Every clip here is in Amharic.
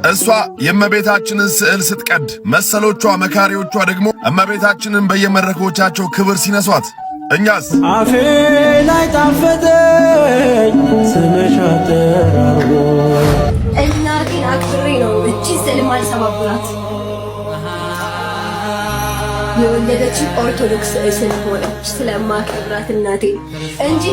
እሷ የእመቤታችንን ስዕል ስትቀድ መሰሎቿ መካሪዎቿ ደግሞ እመቤታችንን በየመድረኮቻቸው ክብር ሲነሷት፣ እኛስ አፌ ላይ ጣፈጠኝ ስምሽ ተራርቦ እናቴን አክብሬ ነው እቺ ስዕል ማልሰባብራት። የወለደች ኦርቶዶክስ ስለሆነች ስለማከብራት እናቴ እንጂ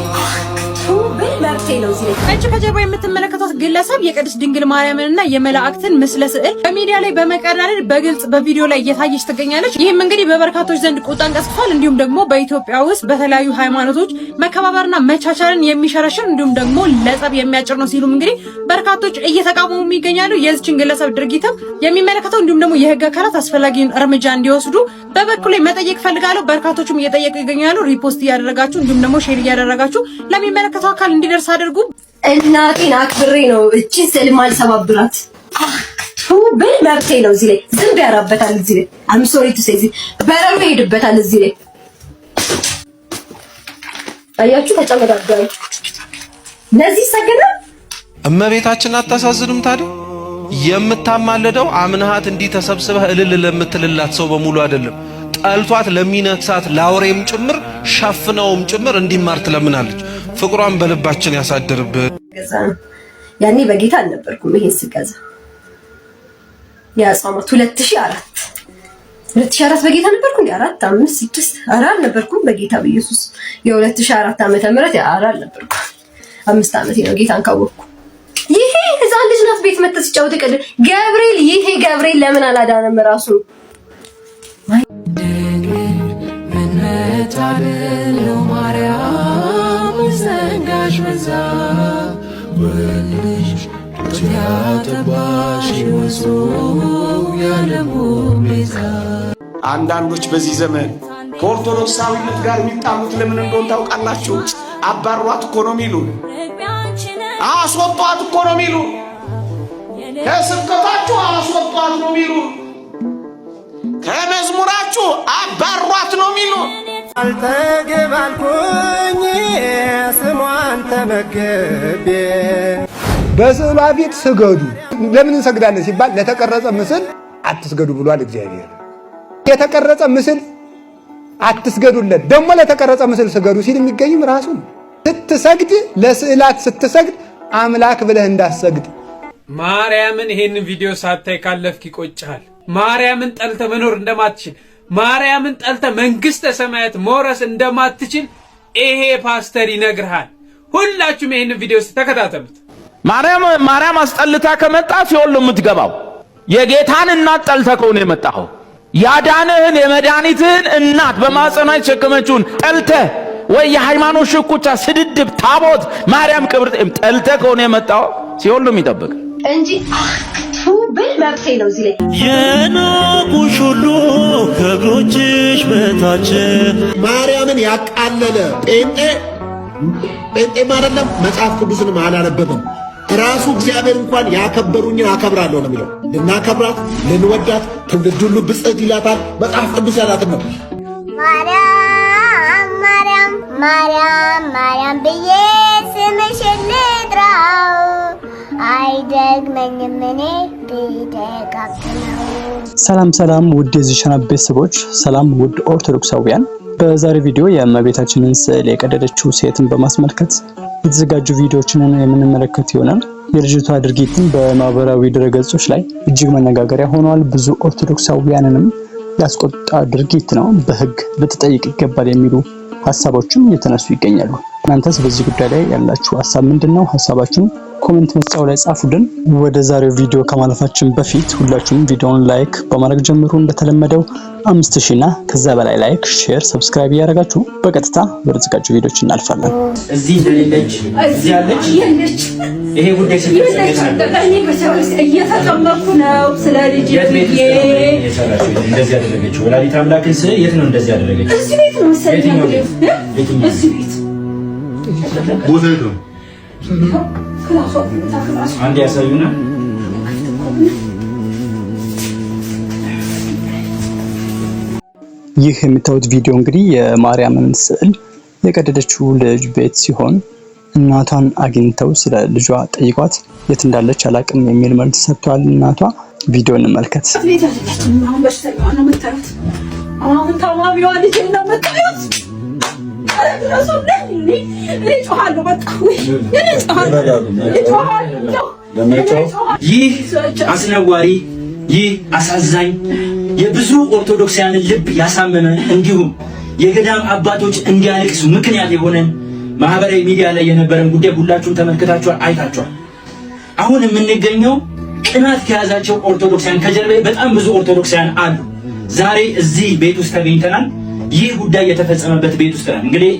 ብል መብቴ ነው። እዚህ ላይ እቺ ከጀርባ የምትመለከቷት ግለሰብ የቅድስት ድንግል ማርያምንና የመላእክትን ምስለ ስዕል በሚዲያ ላይ በመቀዳደድ በግልጽ በቪዲዮ ላይ እየታየች ትገኛለች። ይህም እንግዲህ በበርካቶች ዘንድ ቁጣን ቀስቅሷል። እንዲሁም ደግሞ በኢትዮጵያ ውስጥ በተለያዩ ሃይማኖቶች መከባበርና መቻቻልን የሚሸረሽር እንዲሁም ደግሞ ለጸብ የሚያጭር ነው ሲሉም እንግዲህ በርካቶች እየተቃወሙ ይገኛሉ። የዚችን ግለሰብ ድርጊትም የሚመለከተው እንዲሁም ደግሞ የህግ አካላት አስፈላጊውን እርምጃ እንዲወስዱ በበኩሌ መጠየቅ ፈልጋለሁ። በርካቶችም እየጠየቁ ይገኛሉ። ሪፖስት እያደረጋችሁ እንዲሁም ደግሞ ሼር እያደረጋችሁ ለሚመለከተው አካል እንዲደርስ አድርጉ። እናቴን አክብሬ ነው እቺ ስዕል ማልሰባብራት። ብል መብቴ ነው። እዚህ ላይ ዝንብ ያራበታል። እዚህ ላይ አም ሶሪ ቱ ሴ በረሮ ይሄድበታል። እዚህ ላይ አያችሁ ተጨመዳዳሉ። ለዚህ ሰገደ እመቤታችን አታሳዝንም ታዲያ? የምታማለደው አምናሃት እንዲህ ተሰብስበህ እልል ለምትልላት ሰው በሙሉ አይደለም፣ ጠልቷት ለሚነክሳት ላውሬም ጭምር ሸፍነውም ጭምር እንዲማር ትለምናለች። ፍቅሯን በልባችን ያሳድርብን። ያኔ በጌታ አልነበርኩም። ይሄን ስገዛ ያጻመት 2004 በጌታ ነበርኩ። እንዴ 4 5 6 4 ነበርኩም በጌታ በኢየሱስ የ2004 ዓመተ ምህረት አልነበርኩም። 5 ዓመቴ ነው ጌታን ካወቅኩ። ይሄ ህፃን ልጅ ናት ቤት መጥተህ ሲጫወት ቀደ ገብርኤል። ይሄ ገብርኤል ለምን አላዳነም ራሱ? አንዳንዶች በዚህ ዘመን ከኦርቶዶክሳዊነት ጋር የሚጣሙት ለምን እንደሆነ ታውቃላችሁ? አባሯት እኮ ነው የሚሉ፣ አስወጧት እኮ ነው የሚሉ፣ ከስብከታችሁ አስወጧት ነው የሚሉ፣ ከመዝሙራችሁ አባሯት ነው የሚሉ። አልተገባልኩኝ ስሟን ተመግቤ በስዕሏ ፊት ስገዱ። ለምን እንሰግዳለን ሲባል ለተቀረጸ ምስል አትስገዱ ብሏል እግዚአብሔር። የተቀረጸ ምስል አትስገዱለት፣ ደግሞ ለተቀረጸ ምስል ስገዱ ሲል የሚገኝም ራሱ ነው። ስትሰግድ ለስዕላት ስትሰግድ አምላክ ብለህ እንዳትሰግድ። ማርያምን ይሄንን ቪዲዮ ሳታይ ካለፍክ ይቆጭሃል። ማርያምን ጠልተ መኖር እንደማትችል፣ ማርያምን ጠልተ መንግስተ ሰማያት መውረስ እንደማትችል ይሄ ፓስተር ይነግርሃል። ሁላችሁም ይሄንን ቪዲዮ ተከታተሉት። ማርያም አስጠልታ ከመጣ ሲኦል ነው የምትገባው። የጌታን እናት ጠልተህ ከሆነ የመጣኸው ያዳንህን የመድኃኒትህን እናት በማጸኗ የተሸከመችውን ጠልተህ ወይ የሃይማኖት ሽኩቻ፣ ስድድብ፣ ታቦት፣ ማርያም ክብር ጠልተህ ከሆነ የመጣው ሲኦል ነው የሚጠብቅ እንጂ ብል መብቴ ነው። እዚህ ላይ የናቁሽ ሁሉ ከእግሮችሽ በታች ማርያምን ያቃለለ ጴንጤም አይደለም መጽሐፍ ቅዱስንም አላነበበም። ራሱ እግዚአብሔር እንኳን ያከበሩኝን አከብራለሁ ነው የሚለው። ልናከብራት ልንወዳት ትውልድ ሁሉ ብፅዕት ይላታል መጽሐፍ ቅዱስ ያላትን ነው። ማርያም ማርያም ማርያም ማርያም ብዬ ስምሽን ልጥራው አይደግመኝም እኔ ብደጋግመው። ሰላም ውድ የዚህ ቻናል ቤተሰቦች፣ ሰላም ውድ ኦርቶዶክሳውያን። በዛሬ ቪዲዮ የእመቤታችንን ስዕል የቀደደችው ሴትን በማስመልከት የተዘጋጁ ቪዲዮዎችን የምንመለከት ይሆናል። የልጅቷ ድርጊትን በማህበራዊ ድረገጾች ላይ እጅግ መነጋገሪያ ሆኗል። ብዙ ኦርቶዶክሳውያንንም ያስቆጣ ድርጊት ነው። በህግ ልትጠይቅ ይገባል የሚሉ ሐሳቦችም እየተነሱ ይገኛሉ። እናንተስ በዚህ ጉዳይ ላይ ያላችሁ ሐሳብ ምንድነው? ሐሳባችሁን ኮሜንት መስጫው ላይ ጻፉልን። ወደ ዛሬው ቪዲዮ ከማለፋችን በፊት ሁላችሁም ቪዲዮውን ላይክ በማድረግ ጀምሩ። እንደተለመደው 5000 እና ከዛ በላይ ላይክ፣ ሼር፣ ሰብስክራይብ ያደርጋችሁ በቀጥታ ወደ ተዘጋጁ ቪዲዮዎች እናልፋለን። እዚህ እንደሌለች እዚህ ያለች ይሄ ጉዳይ እየተጠመኩ ነው። ስለ ልጅ እንደዚህ ያደረገችው ወላዲተ አምላክን ስዕል የት ነው እንደዚህ ያደረገችው? እዚህ ቤት ነው መሰለኝ። እዚህ ቤት ቦታ ነው። አንድ ያሳዩና ይህ የምታዩት ቪዲዮ እንግዲህ የማርያምን ስዕል የቀደደችው ልጅ ቤት ሲሆን እናቷን አግኝተው ስለ ልጇ ጠይቋት የት እንዳለች አላቅም የሚል መልስ ሰጥቷል እናቷ። ቪዲዮ እንመልከት። አሁን ታማሚዋ ልጅ ነው መጣሁት። ይህ አስነዋሪ፣ ይህ አሳዛኝ፣ የብዙ ኦርቶዶክሳውያንን ልብ ያሳመመ እንዲሁም የገዳም አባቶች እንዲያለቅሱ ምክንያት የሆነን ማህበራዊ ሚዲያ ላይ የነበረን ጉዳይ ሁላችሁም ተመልክታችኋል፣ አይታችኋል። አሁን የምንገኘው ቅናት ከያዛቸው ኦርቶዶክሳውያን ከጀርባ በጣም ብዙ ኦርቶዶክሳውያን አሉ። ዛሬ እዚህ ቤት ውስጥ ተገኝተናል። ይህ ጉዳይ የተፈጸመበት ቤት ውስጥ ነው። እንግዲህ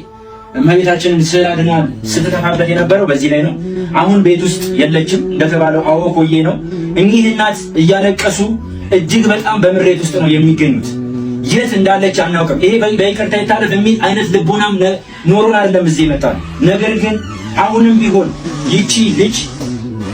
እመቤታችንን ስዕል አድኗ ስትተፋበት የነበረው በዚህ ላይ ነው። አሁን ቤት ውስጥ የለችም። እንደተባለው አዎ ቆየ ነው። እኚህ እናት እያለቀሱ እጅግ በጣም በምሬት ውስጥ ነው የሚገኙት። የት እንዳለች አናውቅም። ይሄ በይቅርታ ይታለፍ የሚል አይነት ልቦናም ኖሮን አይደለም እዚህ የመጣ ነው። ነገር ግን አሁንም ቢሆን ይቺ ልጅ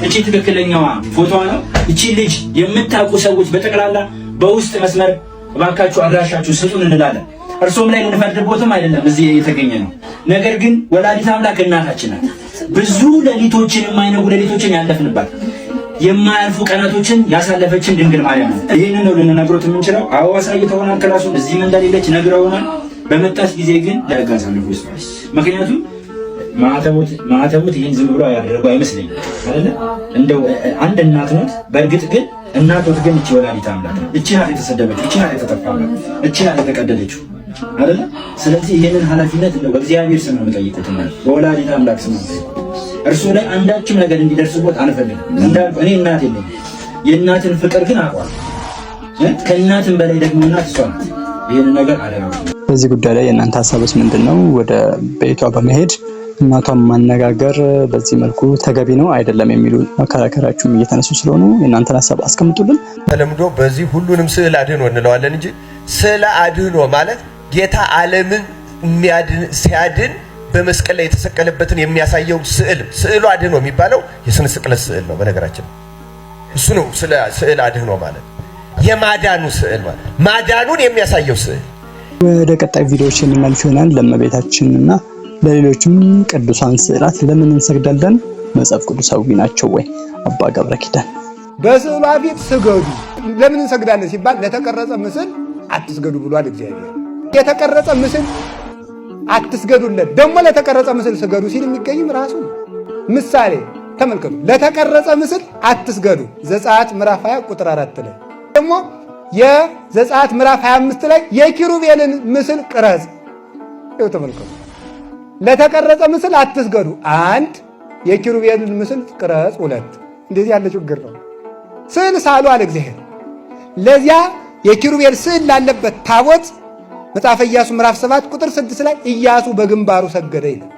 እቺ ትክክለኛዋ ፎቶዋ ነው። እቺ ልጅ የምታውቁ ሰዎች በጠቅላላ በውስጥ መስመር እባካችሁ አድራሻችሁ ስጡን እንላለን። እርሶም ላይ ልንፈርድቦትም አይደለም እዚህ የተገኘ ነው። ነገር ግን ወላዲተ አምላክ እናታችን ናት። ብዙ ሌሊቶችን የማይነጉ ሌሊቶችን ያለፍንባት የማያልፉ ቀናቶችን ያሳለፈችን ድንግል ማርያም ናት። ይህንን ነው ልንነግሮት የምንችለው። አዎ አሳይተውናል። ክላሱን እዚህም እንደሌለች ነግረውናል። በመጣች ጊዜ ግን ለሕግ አሳልፎ ይስጣል። ምክንያቱም ማዕተቦት ይህን ዝም ብሎ ያደረገው አይመስለኝም አይደለ? እንደው አንድ እናት ኖት። በእርግጥ ግን እናቶት ግን እቺ ወላዲተ አምላክ ናት። እቺ ናት የተሰደበች፣ እቺ ናት የተጠፋች፣ እቺ ናት የተቀደደችው አይደለ? ስለዚህ ይሄንን ኃላፊነት እንደው በእግዚአብሔር ስም ነው የምጠይቁት ማለት በወላዲተ አምላክ ስም ነው። እርሱ ላይ አንዳችም ነገር እንዲደርስቦት አንፈልግም። እንዳልኩ እኔ እናት የለኝም። የእናትን ፍቅር ግን አውቀዋለሁ። ከእናትም በላይ ደግሞ እናት እሷ ናት። ይሄንን ነገር አደረገው። በዚህ ጉዳይ ላይ የእናንተ ሀሳብስ ምንድነው? ወደ ቤቷ በመሄድ እናቷን ማነጋገር በዚህ መልኩ ተገቢ ነው አይደለም የሚሉ መከራከራችሁም እየተነሱ ስለሆኑ የእናንተን ሀሳብ አስቀምጡልን። ተለምዶ በዚህ ሁሉንም ስዕል አድህኖ እንለዋለን እንጂ ስዕል አድህኖ ማለት ጌታ ዓለምን ሲያድን በመስቀል ላይ የተሰቀለበትን የሚያሳየው ስዕሉ አድህኖ የሚባለው የስነ ስቅለት ስዕል ነው። በነገራችን እሱ ነው ስዕል አድህኖ ማለት የማዳኑ ስዕል ማለት ማዳኑን የሚያሳየው ስዕል። ወደ ቀጣይ ቪዲዮዎች የምናልፍ ይሆናል። ለእመቤታችንና ለሌሎችም ቅዱሳን ስዕላት ለምን እንሰግዳለን? መጽሐፍ ቅዱሳዊ ናቸው ወይ? አባ ገብረ ኪዳን በስዕሏ ፊት ስገዱ። ለምን እንሰግዳለን ሲባል ለተቀረጸ ምስል አትስገዱ ብሏል እግዚአብሔር። የተቀረጸ ምስል አትስገዱለት፣ ደግሞ ለተቀረጸ ምስል ስገዱ ሲል የሚገኝም ራሱ ምሳሌ ተመልከቱ። ለተቀረጸ ምስል አትስገዱ ዘጸአት ምዕራፍ 20 ቁጥር 4 ላይ ደግሞ የዘጸአት ምዕራፍ 25 ላይ የኪሩቤልን ምስል ቅረጽ። ይኸው ተመልከቱ። ለተቀረጸ ምስል አትስገዱ፣ አንድ የኪሩቤልን ምስል ቅረጽ፣ ሁለት እንደዚህ ያለ ችግር ነው። ስዕል ሳሉ አለ እግዚአብሔር። ለዚያ የኪሩቤል ስዕል ላለበት ታቦት መጽሐፈ ኢያሱ ምዕራፍ 7 ቁጥር 6 ላይ ኢያሱ በግንባሩ ሰገደ ይላል።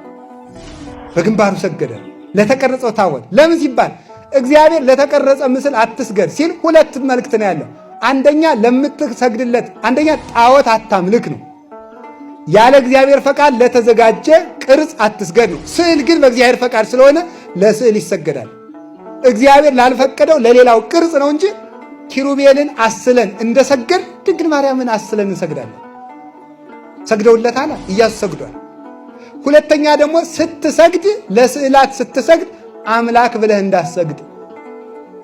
በግንባሩ ሰገደ ለተቀረጸው ታቦት። ለምን ሲባል እግዚአብሔር ለተቀረጸ ምስል አትስገድ ሲል ሁለት መልእክት ነው ያለው። አንደኛ ለምትሰግድለት፣ አንደኛ ጣዖት አታምልክ ነው። ያለ እግዚአብሔር ፈቃድ ለተዘጋጀ ቅርጽ አትስገድ ነው። ስዕል ግን በእግዚአብሔር ፈቃድ ስለሆነ ለስዕል ይሰገዳል። እግዚአብሔር ላልፈቀደው ለሌላው ቅርጽ ነው እንጂ ኪሩቤልን አስለን እንደሰገድ ድንግል ማርያምን አስለን እንሰግዳለን። ሰግደውለታል፣ ኢያሱ ሰግዷል። ሁለተኛ ደግሞ ስትሰግድ፣ ለስዕላት ስትሰግድ አምላክ ብለህ እንዳሰግድ፣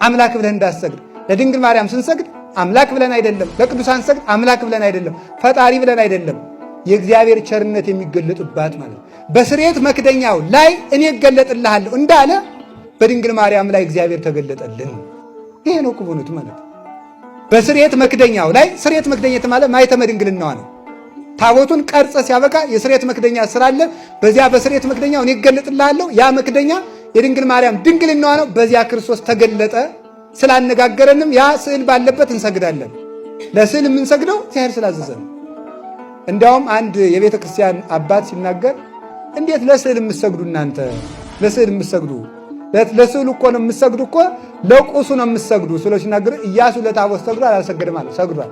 አምላክ ብለህ እንዳሰግድ። ለድንግል ማርያም ስንሰግድ አምላክ ብለን አይደለም፣ ለቅዱሳን ሰግድ አምላክ ብለን አይደለም፣ ፈጣሪ ብለን አይደለም። የእግዚአብሔር ቸርነት የሚገለጥባት ማለት በስርየት መክደኛው ላይ እኔ እገለጥልሃለሁ እንዳለ በድንግል ማርያም ላይ እግዚአብሔር ተገለጠልን። ይሄ ነው ክቡኑት ማለት በስርየት መክደኛው ላይ። ስርየት መክደኛት ማለት ማኅተመ ድንግልናዋ ነው። ታቦቱን ቀርጸ ሲያበቃ የስርየት መክደኛ ስላለ በዚያ በስርየት መክደኛው እኔ እገለጥልሃለሁ። ያ መክደኛ የድንግል ማርያም ድንግልናዋ ነው። በዚያ ክርስቶስ ተገለጠ። ስላነጋገረንም ያ ስዕል ባለበት እንሰግዳለን። ለስዕል የምንሰግደው እግዚአብሔር ስላዘዘ ነው። እንዲያውም አንድ የቤተ ክርስቲያን አባት ሲናገር እንዴት ለስዕል የምትሰግዱ እናንተ? ለስዕል የምትሰግዱ ለስዕሉ እኮ ነው የምትሰግዱ እኮ ለቁሱ ነው የምትሰግዱ ስለ ሲናገር ኢያሱ ለታቦት ሰግዷል አልሰገደም ማለት ሰግዷል።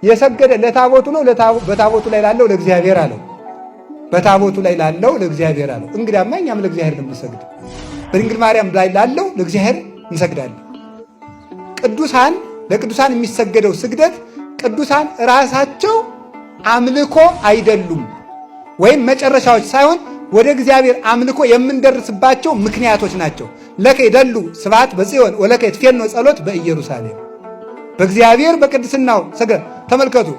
የሰገደ ለታቦቱ ነው። በታቦቱ ላይ ላለው ለእግዚአብሔር አለው። በታቦቱ ላይ ላለው ለእግዚአብሔር አለው። እንግዲያማ እኛም ለእግዚአብሔር ነው የምንሰግድ። በድንግል ማርያም ላይ ላለው ለእግዚአብሔር እንሰግዳለን። ለቅዱሳን የሚሰገደው ስግደት ቅዱሳን ራሳቸው አምልኮ አይደሉም፣ ወይም መጨረሻዎች ሳይሆን ወደ እግዚአብሔር አምልኮ የምንደርስባቸው ምክንያቶች ናቸው። ለከ ይደሉ ስብሐት በጽዮን ወለከ ይትፌኖ ጸሎት በኢየሩሳሌም። በእግዚአብሔር በቅድስናው ሰገድ ተመልከቱ።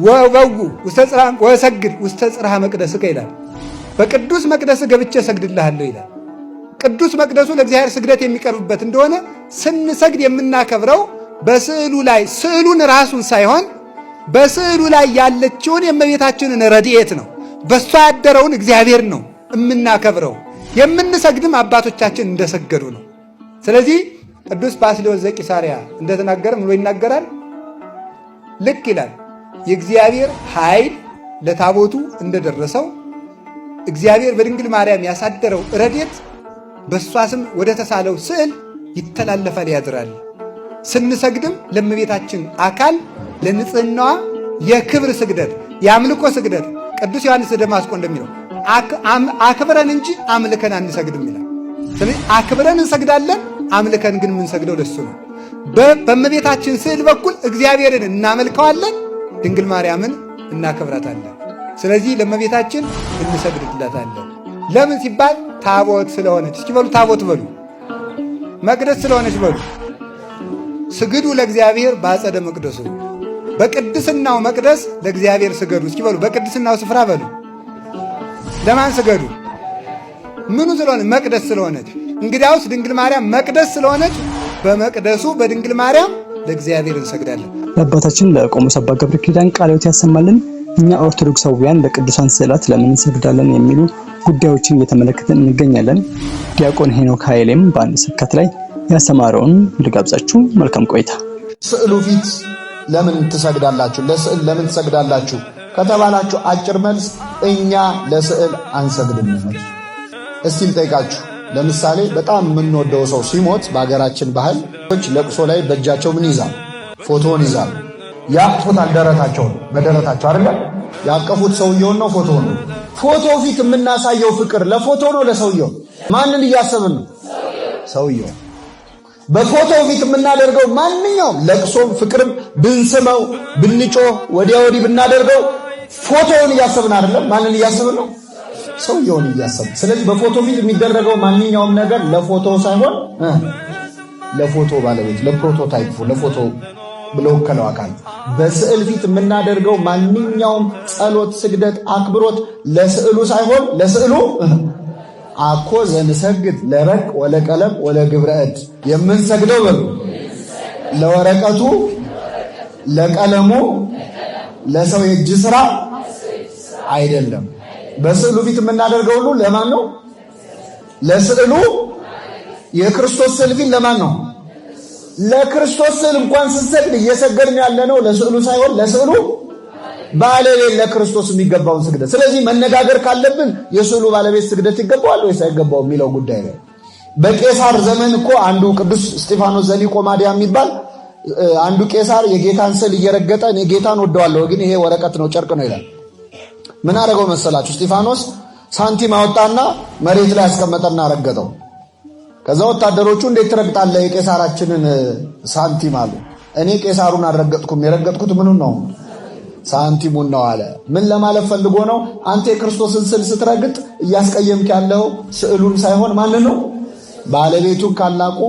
ወበው ውስተ ጽርሐ ወሰግድ ውስተ ጽርሐ መቅደስከ ይላል። በቅዱስ መቅደስ ገብቼ ሰግድልሃለሁ ይላል። ቅዱስ መቅደሱ ለእግዚአብሔር ስግደት የሚቀርብበት እንደሆነ ስንሰግድ የምናከብረው በስዕሉ ላይ ስዕሉን ራሱን ሳይሆን በስዕሉ ላይ ያለችውን የእመቤታችንን ረድኤት ነው። በሷ ያደረውን እግዚአብሔር ነው የምናከብረው። የምንሰግድም አባቶቻችን እንደሰገዱ ነው። ስለዚህ ቅዱስ ባስልዮስ ዘቂሳርያ እንደተናገረ ምን ይናገራል? ልክ ይላል የእግዚአብሔር ኃይል ለታቦቱ እንደደረሰው እግዚአብሔር በድንግል ማርያም ያሳደረው ረድኤት በሷ ስም ወደ ተሳለው ስዕል ይተላለፋል፣ ያድራል። ስንሰግድም ለእመቤታችን አካል ለንጽህናዋ የክብር ስግደት የአምልኮ ስግደት ቅዱስ ዮሐንስ ደማስቆ እንደሚለው አክብረን እንጂ አምልከን አንሰግድም ይላል። ስለዚህ አክብረን እንሰግዳለን፣ አምልከን ግን የምንሰግደው ለሱ ነው። በእመቤታችን ስዕል በኩል እግዚአብሔርን እናመልከዋለን፣ ድንግል ማርያምን እናከብራታለን። ስለዚህ ለእመቤታችን እንሰግድላታለን። ለምን ሲባል ታቦት ስለሆነች። እስኪ በሉ ታቦት በሉ፣ መቅደስ ስለሆነች በሉ። ስግዱ ለእግዚአብሔር በአጸደ መቅደሱ፣ በቅድስናው መቅደስ ለእግዚአብሔር ስገዱ። እስኪ በሉ በቅድስናው ስፍራ በሉ። ለማን ስገዱ? ምኑ ስለሆነ? መቅደስ ስለሆነች። እንግዲያውስ ድንግል ማርያም መቅደስ ስለሆነች በመቅደሱ በድንግል ማርያም ለእግዚአብሔር እንሰግዳለን። ለአባታችን ለቆሞስ አባ ገብረ ኪዳን ቃለ ሕይወት ያሰማልን። እኛ ኦርቶዶክሳውያን ለቅዱሳን ስዕላት ለምን እንሰግዳለን የሚሉ ጉዳዮችን እየተመለከትን እንገኛለን። ዲያቆን ሄኖክ ኃይሌም በአንድ ስብከት ላይ ያስተማረውን ልጋብዛችሁ። መልካም ቆይታ። ስዕሉ ፊት ለምን ትሰግዳላችሁ? ለስዕል ለምን ትሰግዳላችሁ ከተባላችሁ አጭር መልስ እኛ ለስዕል አንሰግድም። እስቲ ልጠይቃችሁ። ለምሳሌ በጣም የምንወደው ሰው ሲሞት በአገራችን ባህል ለቅሶ ላይ በእጃቸው ምን ይዛል? ፎቶውን ይዛል። ያቅፉታል፣ ደረታቸውን በደረታቸው አይደል? ያቀፉት ሰውየውን ነው፣ ፎቶውን ነው። ፎቶ ፊት የምናሳየው ፍቅር ለፎቶ ነው ለሰውየው? ማንን እያሰብን ነው? ሰውየው። በፎቶ ፊት የምናደርገው ማንኛውም ለቅሶም ፍቅርም ብንስመው ብንጮህ ወዲያ ወዲህ ብናደርገው ፎቶውን እያሰብን አይደለም? ማንን እያሰብን ነው? ሰውየውን እያሰብን። ስለዚህ በፎቶ ፊት የሚደረገው ማንኛውም ነገር ለፎቶ ሳይሆን ለፎቶ ባለቤት ለፕሮቶታይፑ ለፎቶ ለወከለው አካል። በስዕል ፊት የምናደርገው ማንኛውም ጸሎት፣ ስግደት፣ አክብሮት ለስዕሉ ሳይሆን ለስዕሉ አኮ ዘንሰግድ ለረቅ ወለቀለም ወለግብረ እድ የምንሰግደው በሉ ለወረቀቱ፣ ለቀለሙ፣ ለሰው የእጅ ስራ አይደለም። በስዕሉ ፊት የምናደርገው ሁሉ ለማን ነው? ለስዕሉ። የክርስቶስ ስዕል ፊት ለማን ነው? ለክርስቶስ ስዕል እንኳን ስንሰግድ እየሰገድን ያለነው ለስዕሉ ሳይሆን ለስዕሉ ባለቤት ለክርስቶስ የሚገባውን ስግደት። ስለዚህ መነጋገር ካለብን የስዕሉ ባለቤት ስግደት ይገባዋል ወይስ አይገባው የሚለው ጉዳይ ነው። በቄሳር ዘመን እኮ አንዱ ቅዱስ እስጢፋኖስ ዘኒቆማዲያ የሚባል አንዱ ቄሳር የጌታን ስዕል እየረገጠ እኔ ጌታን ወደዋለሁ ግን ይሄ ወረቀት ነው ጨርቅ ነው ይላል። ምን አደረገው መሰላችሁ? እስጢፋኖስ ሳንቲም አወጣና መሬት ላይ አስቀመጠና ረገጠው። ከዛ ወታደሮቹ እንዴት ትረግጣለህ የቄሳራችንን ሳንቲም አሉ። እኔ ቄሳሩን አልረገጥኩም፣ የረገጥኩት ምኑን ነው? ሳንቲሙን ነው አለ። ምን ለማለት ፈልጎ ነው? አንተ የክርስቶስን ስዕል ስትረግጥ እያስቀየምክ ያለው ስዕሉን ሳይሆን ማን ነው? ባለቤቱን ካላቁ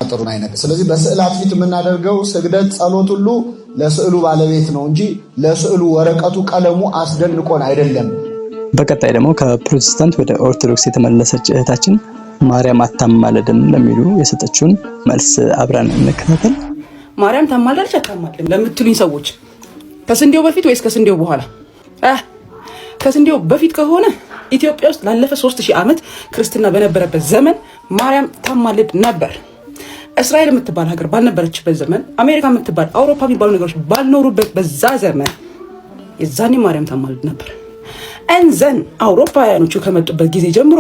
ጥሩን አይነቅ። ስለዚህ በስዕላት ፊት የምናደርገው ስግደት፣ ጸሎት ሁሉ ለስዕሉ ባለቤት ነው እንጂ ለስዕሉ ወረቀቱ፣ ቀለሙ አስደንቆን አይደለም። በቀጣይ ደግሞ ከፕሮቴስታንት ወደ ኦርቶዶክስ የተመለሰች እህታችን ማርያም አታማልድም ለሚሉ የሰጠችውን መልስ አብረን እንከታተል። ማርያም ታማልዳለች አታማልድም ለምትሉኝ ሰዎች ከስንዴው በፊት ወይስ ከስንዴው በኋላ? ከስንዴው በፊት ከሆነ ኢትዮጵያ ውስጥ ላለፈ 3000 ዓመት ክርስትና በነበረበት ዘመን ማርያም ታማልድ ነበር። እስራኤል የምትባል ሀገር ባልነበረችበት ዘመን፣ አሜሪካ የምትባል አውሮፓ የሚባሉ ነገሮች ባልኖሩበት በዛ ዘመን የዛኔ ማርያም ታማልድ ነበር። እንዘን አውሮፓውያኖቹ ከመጡበት ጊዜ ጀምሮ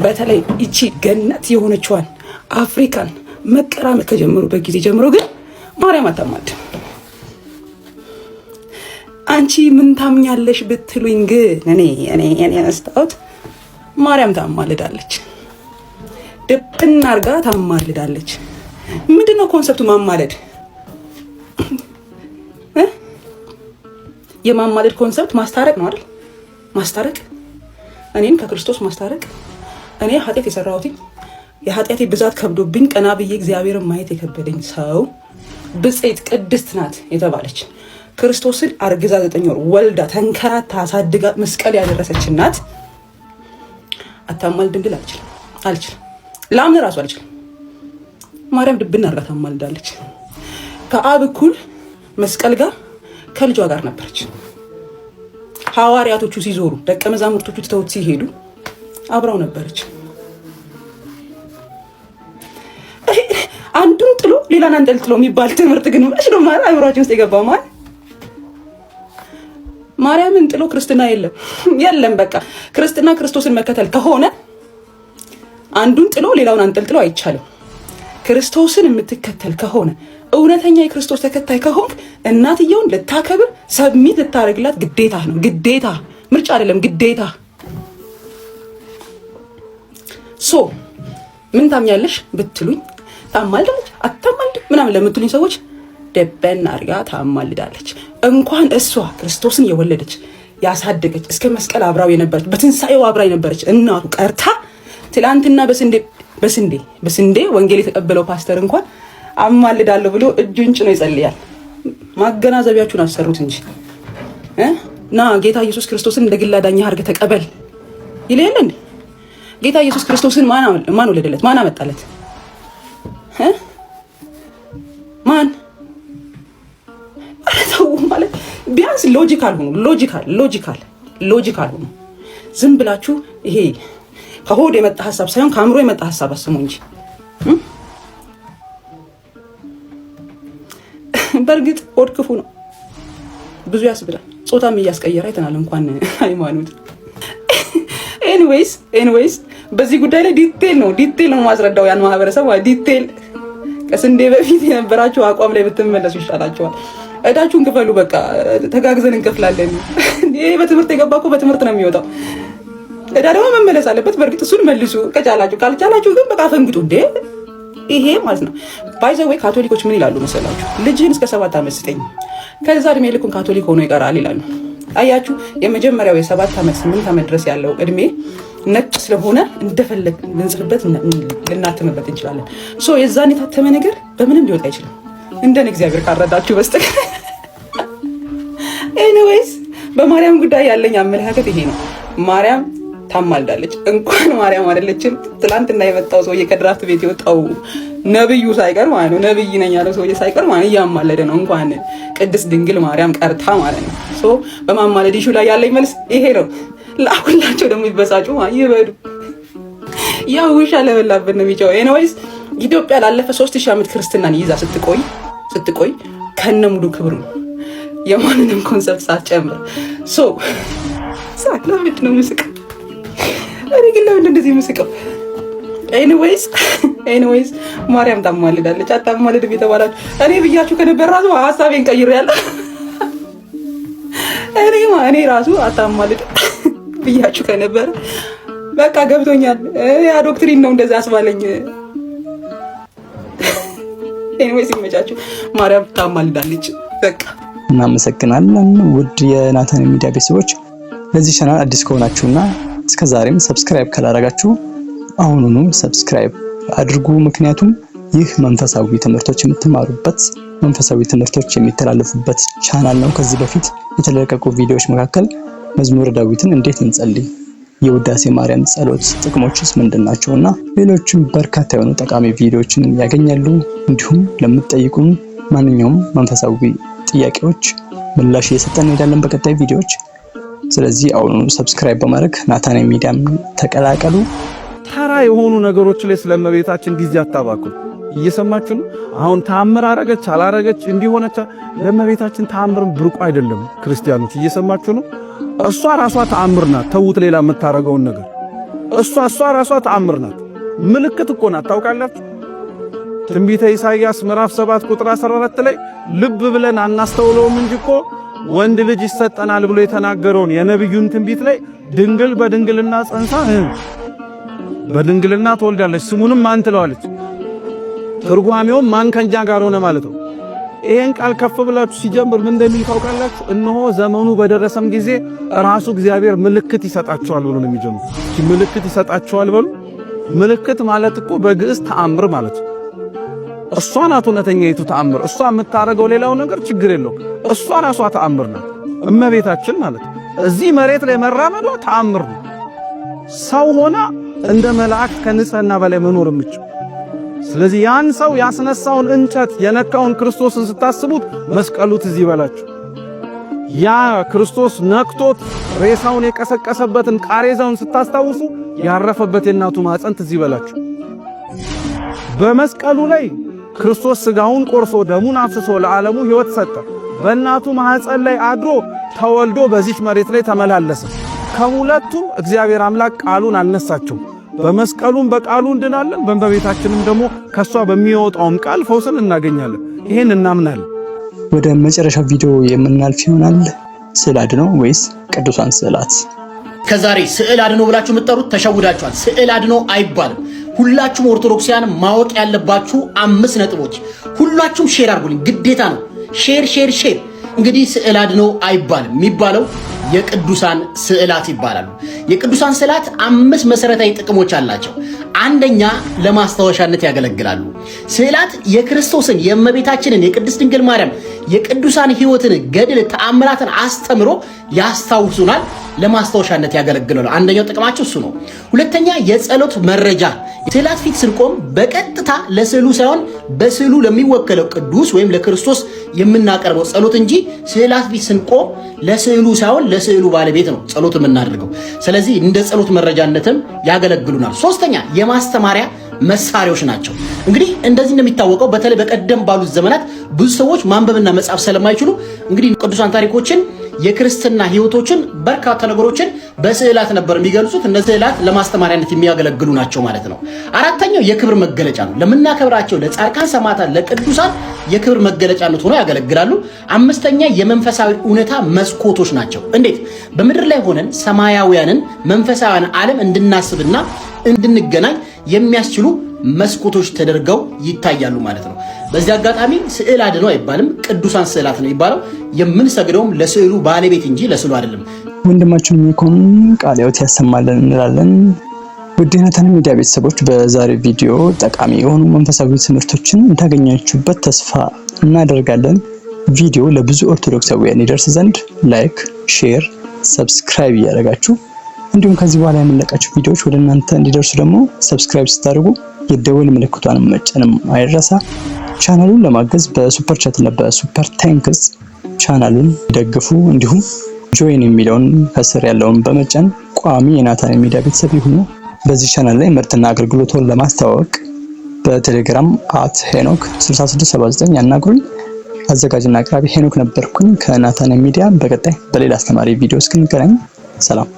በተለይ እቺ ገነት የሆነችዋን አፍሪካን መቀራመጥ ከጀመሩበት ጊዜ ጀምሮ ግን ማርያም አታማልድም። አንቺ ምን ታምኛለሽ ብትሉኝ ግን እኔ አስተውት ማርያም ታማልዳለች። ድብና አርጋ ታማልዳለች። ምንድነው ኮንሰፕቱ ማማለድ? የማማለድ ኮንሰፕት ማስታረቅ ነው አይደል? ማስታረቅ፣ እኔን ከክርስቶስ ማስታረቅ። እኔ ኃጢአት የሰራሁት የኃጢአቴ ብዛት ከብዶብኝ ቀና ብዬ እግዚአብሔርን ማየት የከበደኝ ሰው ብጽዕት ቅድስት ናት የተባለች ክርስቶስን አርግዛ 9 ወር ወልዳ ተንከራታ አሳድጋ መስቀል ያደረሰች እናት አታማልድ እንድል አልችልም። ላምን ራሱ አልችልም። ማርያም ድብና አርጋ ታማልዳለች። ከአብ እኩል መስቀል ጋር ከልጇ ጋር ነበረች። ሐዋርያቶቹ ሲዞሩ ደቀ መዛሙርቶቹ ትተውት ሲሄዱ አብራው ነበረች። አንዱን ጥሎ ሌላን አንጠልጥሎ የሚባል ትምህርት ግን መች ነው ማለት አይምሯችን ውስጥ የገባው? ማለት ማርያምን ጥሎ ክርስትና የለም። በቃ ክርስትና ክርስቶስን መከተል ከሆነ አንዱን ጥሎ ሌላውን አንጠልጥሎ አይቻልም። ክርስቶስን የምትከተል ከሆነ እውነተኛ የክርስቶስ ተከታይ ከሆንክ እናትየውን ልታከብር ሰብሚት ልታደርግላት ግዴታ ነው። ግዴታ፣ ምርጫ አይደለም፣ ግዴታ። ሶ ምን ታምኛለሽ ብትሉኝ ታማልዳለች አታማልድ ምናምን ለምትሉኝ ሰዎች ደበና አርጋ ታማልዳለች። እንኳን እሷ ክርስቶስን የወለደች ያሳደገች እስከ መስቀል አብራው የነበረች በትንሳኤው አብራ የነበረች እናቱ ቀርታ ትላንትና በስንዴ ወንጌል የተቀበለው ፓስተር እንኳን አማልዳለሁ ብሎ እጁን ጭኖ ይጸልያል። ማገናዘቢያችሁን አሰሩት እንጂ ና ጌታ ኢየሱስ ክርስቶስን እንደ ግል አዳኝ አድርገህ ተቀበል ይላል እንዴ? ጌታ ኢየሱስ ክርስቶስን ማን ወለደለት? ማን አመጣለት? ማን አረተው ማለት ቢያንስ ሎጂካል ሆኑ። ዝም ብላችሁ ይሄ ከሆድ የመጣ ሐሳብ ሳይሆን ከአእምሮ የመጣ ሐሳብ አስሙ እንጂ። በእርግጥ ሆድ ክፉ ነው፣ ብዙ ያስብላል፣ ጾታም እያስቀየረ አይተናል። እንኳን ሃይማኖት። ኤኒዌይስ በዚህ ጉዳይ ላይ ዲቴል ነው ማስረዳው ያን ማህበረሰብ ዲቴል። ከስንዴ በፊት የነበራችሁ አቋም ላይ ብትመለሱ ይሻላችኋል። እዳችሁን ክፈሉ፣ በቃ ተጋግዘን እንከፍላለን። ይሄ በትምህርት የገባ እኮ በትምህርት ነው የሚወጣው። እዳ ደግሞ መመለስ አለበት። በእርግጥ እሱን መልሱ ከቻላችሁ፣ ካልቻላችሁ ግን በቃ ፈንግጡ እንዴ። ይሄ ማለት ነው ባይ ዘ ዌይ ካቶሊኮች ምን ይላሉ መሰላችሁ? ልጅህን እስከ 7 ዓመት ስጠኝ ከዛ እድሜ ልኩን ካቶሊክ ሆኖ ይቀራል ይላሉ። አያችሁ፣ የመጀመሪያው የ7 ዓመት 8 ዓመት ድረስ ያለው እድሜ ነጭ ስለሆነ እንደፈለግ ልንጽፍበት ልናትምበት እንችላለን። ሶ የዛን የታተመ ነገር በምንም ሊወጣ አይችልም እንደኔ እግዚአብሔር ካረዳችሁ በስተቀር። ኤኒዌይስ በማርያም ጉዳይ ያለኝ አመለካከት ይሄ ነው። ማርያም ታማልዳለች። እንኳን ማርያም አይደለችም ትላንትና የመጣው ሰውዬ ከድራፍት ቤት የወጣው ነብዩ ሳይቀር ማለት ነው፣ ነብይ ነኝ ያለው ሰውዬ ሳይቀር ማለት እያማለደ ነው። እንኳን ቅድስት ድንግል ማርያም ቀርታ ማለት ነው። ሶ በማማለድ ኢሹ ላይ ያለኝ መልስ ይሄ ነው። ለሁላቸው ደግሞ ይበሳጩ ይበዱ። ያው ውሻ ለበላበት ነው የሚጫው። ኤኒዌይስ ኢትዮጵያ ላለፈ 3000 ዓመት ክርስትናን ይዛ ስትቆይ ከነ ሙሉ ክብሩ የማንንም ኮንሰፕት ሳትጨምር ለምንድን ነው የምስቀው? እኔ ግን ለምንድን እንደዚህ የምስቀው? ኤኒዌይስ ማርያም ታማልዳለች አታማልድም የተባላችሁ እኔ ብያችሁ ከነበር ራሱ ሀሳቤን ቀይሬያለሁ። እኔ ራሱ አታማልድ ብያችሁ ከነበር በቃ ገብቶኛል። ያ ዶክትሪን ነው እንደዛ ያስባለኝ። ኤኒዌይስ ይመቻችሁ። ማርያም ታማልዳለች በቃ። እናመሰግናለን ውድ የናታን ሚዲያ ቤተሰቦች። ለዚህ ቻናል አዲስ ከሆናችሁና እስከዛሬም ሰብስክራይብ ካላደረጋችሁ አሁኑኑ ሰብስክራይብ አድርጉ። ምክንያቱም ይህ መንፈሳዊ ትምህርቶች የምትማሩበት መንፈሳዊ ትምህርቶች የሚተላለፉበት ቻናል ነው። ከዚህ በፊት የተለቀቁ ቪዲዮዎች መካከል መዝሙረ ዳዊትን እንዴት እንጸልይ፣ የውዳሴ ማርያም ጸሎት ጥቅሞችስ ምንድናቸውና ሌሎችም በርካታ የሆኑ ጠቃሚ ቪዲዮዎችን ያገኛሉ። እንዲሁም ለምትጠይቁን ማንኛውም መንፈሳዊ ጥያቄዎች ምላሽ እየሰጠን እንሄዳለን በቀጣይ ቪዲዮዎች። ስለዚህ አሁኑ ሰብስክራይብ በማድረግ ናታን ሚዲያም ተቀላቀሉ። ተራ የሆኑ ነገሮች ላይ ስለመቤታችን ጊዜ አታባክኑ። እየሰማችሁ ነው? አሁን ተአምር አረገች አላረገች እንዲሆነች ለመቤታችን ተአምርም ብርቁ አይደለም። ክርስቲያኖች እየሰማችሁ ነው? እሷ ራሷ ተአምር ናት። ተውት ሌላ የምታረገውን ነገር። እሷ ራሷ ተአምር ናት። ምልክት እኮ ናት። ታውቃላችሁ? ትንቢተ ኢሳይያስ ምዕራፍ 7 ቁጥር 14 ላይ ልብ ብለን አናስተውለውም እንጂ እኮ ወንድ ልጅ ይሰጠናል ብሎ የተናገረውን የነብዩን ትንቢት ላይ ድንግል በድንግልና ጸንሳ በድንግልና ትወልዳለች፣ ስሙንም ማን ትለዋለች? ትርጓሜውም ማን ከእኛ ጋር ሆነ ማለት ነው። ይሄን ቃል ከፍ ብላችሁ ሲጀምር ምን እንደሚል ታውቃላችሁ? እነሆ ዘመኑ በደረሰም ጊዜ ራሱ እግዚአብሔር ምልክት ይሰጣቸዋል ብሎ ነው የሚጀምረው። ምልክት ይሰጣቸዋል ብሎ ምልክት ማለት እኮ በግዕዝ ተአምር ማለት ነው። እሷ ናት እውነተኛይቱ ተአምር። እሷ የምታረገው ሌላው ነገር ችግር የለው። እሷ ራሷ ተአምር ናት። እመቤታችን ማለት እዚህ መሬት ላይ መራመዷ ተአምር ነው። ሰው ሆና እንደ መላእክት ከንጽህና በላይ መኖር የምትችል። ስለዚህ ያን ሰው ያስነሳውን እንጨት የነካውን ክርስቶስን ስታስቡት መስቀሉ ትዝ ይበላችሁ። ያ ክርስቶስ ነክቶት ሬሳውን የቀሰቀሰበትን ቃሬዛውን ስታስታውሱ ያረፈበት የእናቱ ማፀን ትዝ ይበላችሁ። በመስቀሉ ላይ ክርስቶስ ስጋውን ቆርሶ ደሙን አፍስሶ ለዓለሙ ሕይወት ሰጠ። በእናቱ ማህፀን ላይ አድሮ ተወልዶ በዚህ መሬት ላይ ተመላለሰ። ከሁለቱም እግዚአብሔር አምላክ ቃሉን አልነሳቸውም። በመስቀሉም በቃሉ እንድናለን፣ በእመቤታችንም ደግሞ ከሷ በሚወጣውም ቃል ፈውስን እናገኛለን። ይሄን እናምናለን። ወደ መጨረሻው ቪዲዮ የምናልፍ ይሆናል። ስዕል አድኖ ወይስ ቅዱሳን ስዕላት? ከዛሬ ስዕል አድኖ ብላችሁ የምትጠሩት ተሸውዳችኋል። ስዕል አድኖ አይባልም። ሁላችሁም ኦርቶዶክሳውያን ማወቅ ያለባችሁ 5 ነጥቦች ሁላችሁም ሼር አድርጉልኝ፣ ግዴታ ነው። ሼር። እንግዲህ ስዕል አድኖ አይባልም። የሚባለው የቅዱሳን ስዕላት ይባላሉ። የቅዱሳን ስዕላት 5 መሰረታዊ ጥቅሞች አላቸው። አንደኛ ለማስታወሻነት ያገለግላሉ። ስዕላት የክርስቶስን የእመቤታችንን የቅድስት ድንግል ማርያም የቅዱሳን ሕይወትን ገድል ተአምራትን አስተምሮ ያስታውሱናል፣ ለማስታወሻነት ያገለግላሉ። አንደኛው ጥቅማቸው እሱ ነው። ሁለተኛ የጸሎት መረጃ። ስዕላት ፊት ስንቆም በቀጥታ ለስዕሉ ሳይሆን በስዕሉ ለሚወከለው ቅዱስ ወይም ለክርስቶስ የምናቀርበው ጸሎት እንጂ ስዕላት ፊት ስንቆም ለስዕሉ ሳይሆን ለስዕሉ ባለቤት ነው ጸሎት የምናደርገው። ስለዚህ እንደ ጸሎት መረጃነትም ያገለግሉናል። ሶስተኛ የማስተማሪያ መሳሪያዎች ናቸው። እንግዲህ እንደዚህ እንደሚታወቀው በተለይ በቀደም ባሉት ዘመናት ብዙ ሰዎች ማንበብና መጻፍ ስለማይችሉ እንግዲህ ቅዱሳን ታሪኮችን የክርስትና ሕይወቶችን በርካታ ነገሮችን በስዕላት ነበር የሚገልጹት። እነዚህ ስዕላት ለማስተማሪያነት የሚያገለግሉ ናቸው ማለት ነው። አራተኛው የክብር መገለጫ ነው። ለምናከብራቸው ለጻድቃን ሰማዕታት፣ ለቅዱሳን የክብር መገለጫነት ሆነው ያገለግላሉ። አምስተኛ የመንፈሳዊ እውነታ መስኮቶች ናቸው። እንዴት? በምድር ላይ ሆነን ሰማያውያንን መንፈሳውያን ዓለም እንድናስብና እንድንገናኝ የሚያስችሉ መስኮቶች ተደርገው ይታያሉ ማለት ነው። በዚህ አጋጣሚ ስዕል አድኖ አይባልም፣ ቅዱሳን ስዕላት ነው የሚባለው። የምንሰግደውም ለስዕሉ ባለቤት እንጂ ለስዕሉ አይደለም። ወንድማችን የሚኮን ቃለ ሕይወት ያሰማልን እንላለን። ውድ የናታን ሚዲያ ቤተሰቦች በዛሬ ቪዲዮ ጠቃሚ የሆኑ መንፈሳዊ ትምህርቶችን እንዳገኛችሁበት ተስፋ እናደርጋለን። ቪዲዮ ለብዙ ኦርቶዶክሳውያን ይደርስ ዘንድ ላይክ፣ ሼር፣ ሰብስክራይብ እያደረጋችሁ እንዲሁም ከዚህ በኋላ የምንለቃቸው ቪዲዮዎች ወደ እናንተ እንዲደርሱ ደግሞ ሰብስክራይብ ስታደርጉ የደወል ምልክቷን መጫንም አይረሳ። ቻናሉን ለማገዝ በሱፐር ቻት እና በሱፐር ታንክስ ቻናሉን ደግፉ። እንዲሁም ጆይን የሚለውን ከስር ያለውን በመጫን ቋሚ የናታን ሚዲያ ቤተሰብ ይሁኑ። በዚህ ቻናል ላይ ምርትና አገልግሎቱን ለማስተዋወቅ በቴሌግራም @ሄኖክ6679 ያናግሩኝ። አዘጋጅና አቅራቢ ሄኖክ ነበርኩኝ ከናታን ሚዲያ። በቀጣይ በሌላ አስተማሪ ቪዲዮ እስክንገናኝ ሰላም።